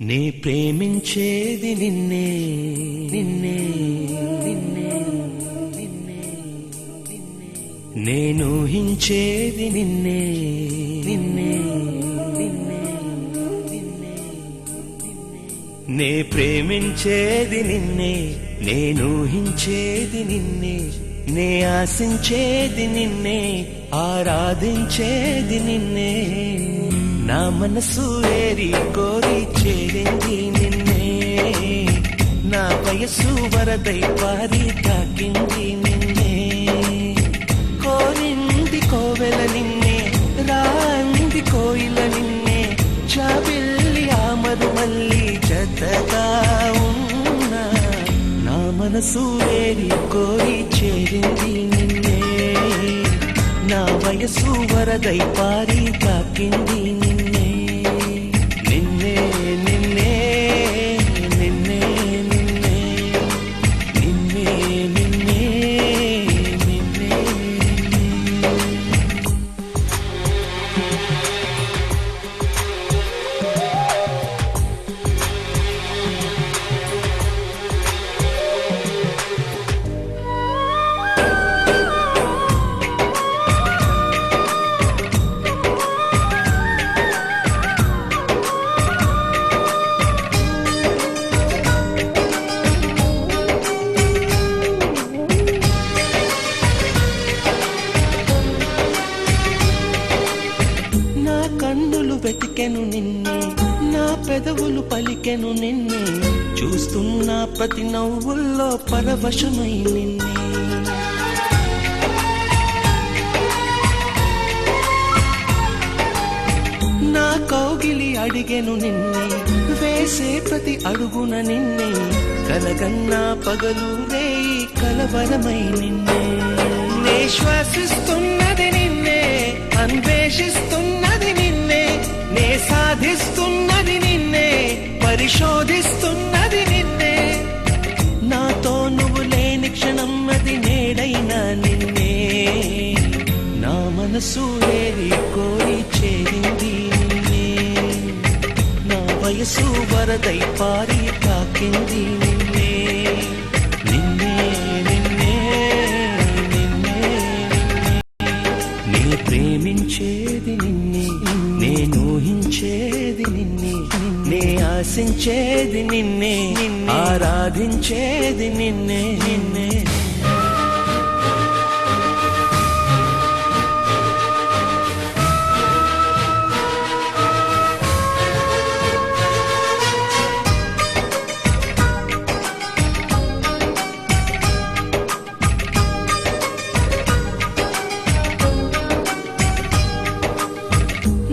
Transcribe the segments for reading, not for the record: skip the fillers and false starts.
నే ప్రేమించేది నిన్నే నిన్నే నిన్నే నిన్నే నేను ఊహించేది నిన్నే నిన్నే నిన్నే నిన్నే నే ప్రేమించేది నిన్నే నేను ఊహించేది నిన్నే నే ఆశించేది నిన్నే ఆరాధించేది నిన్నే నా మనసు ఏరి కోరి చేరింది నిన్నే నా వయసు వరదై పారి తాకింది నిన్నే కోరింది కోవెల నిన్నే రాంది కోయిల నిన్నే చాబిల్లి ఆమరు మల్లి జతగా ఉన్నా నా మనసు ఏరి కోరి చేరింది నిన్నే నా వయసు వరదై పారి తాకింది నిన్నే నిన్నే నిన్నే నిన్నే నిన్నే నిన్నే నిన్నే నిన్నే కన్నులు వెతికెను నిన్నే నా పెదవులు పలికెను నిన్నే చూస్తున్న ప్రతి నవ్వుల్లో పరవశమై నిన్నే నా కౌగిలి అడిగెను నిన్నే వేసే ప్రతి అడుగున నిన్నే కలగన్నా పగలు రేయి కలవరమై నిన్నే నే శ్వాసిస్తున్నది నిన్నే అన్వేషిస్తున్నది నిన్నే నే సాధిస్తున్నది నిన్నే పరిశోధిస్తున్నది నిన్నే నాతో నువ్వు లేని క్షణం అది నేడైనా నిన్నే నా మనసు ఏరి కోరి చేరింది నిన్నే నా వయసు వరదై పారి తాకింది నిన్నే నిన్నే నిన్నే నిన్నే నే ప్రేమించేది నిన్నే నేను ఊహించేది నిన్నే నే ఆశించేది నిన్నే ఆరాధించేది నిన్నే నిన్నే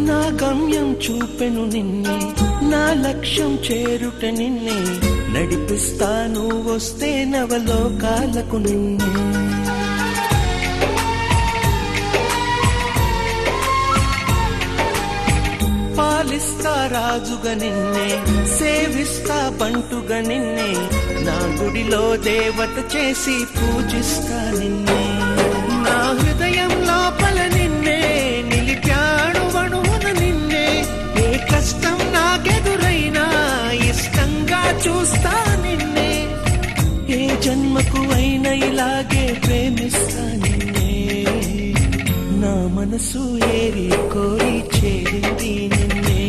నా గమ్యం చూపెను నిన్నే నా లక్ష్యం చేరుట నిన్నే నడిపిస్తాను వస్తే నవలోకాలకు నిన్నే పాలిస్తా రాజుగా నిన్నే సేవిస్తా బంటుగా నిన్నే నా గుడిలో దేవత చేసి పూజిస్తా నిన్నే నా హృదయం లోపల నిన్నే నిలిపాడు వణువున నిన్నే ఏ కష్టం నాకెదురైనా ఇష్టంగా చూస్తా నిన్నే ఏ జన్మకు అయినా ఇలాగే ప్రేమిస్తా నిన్నే నా మనసు ఏరి కోరి చేరింది నిన్నే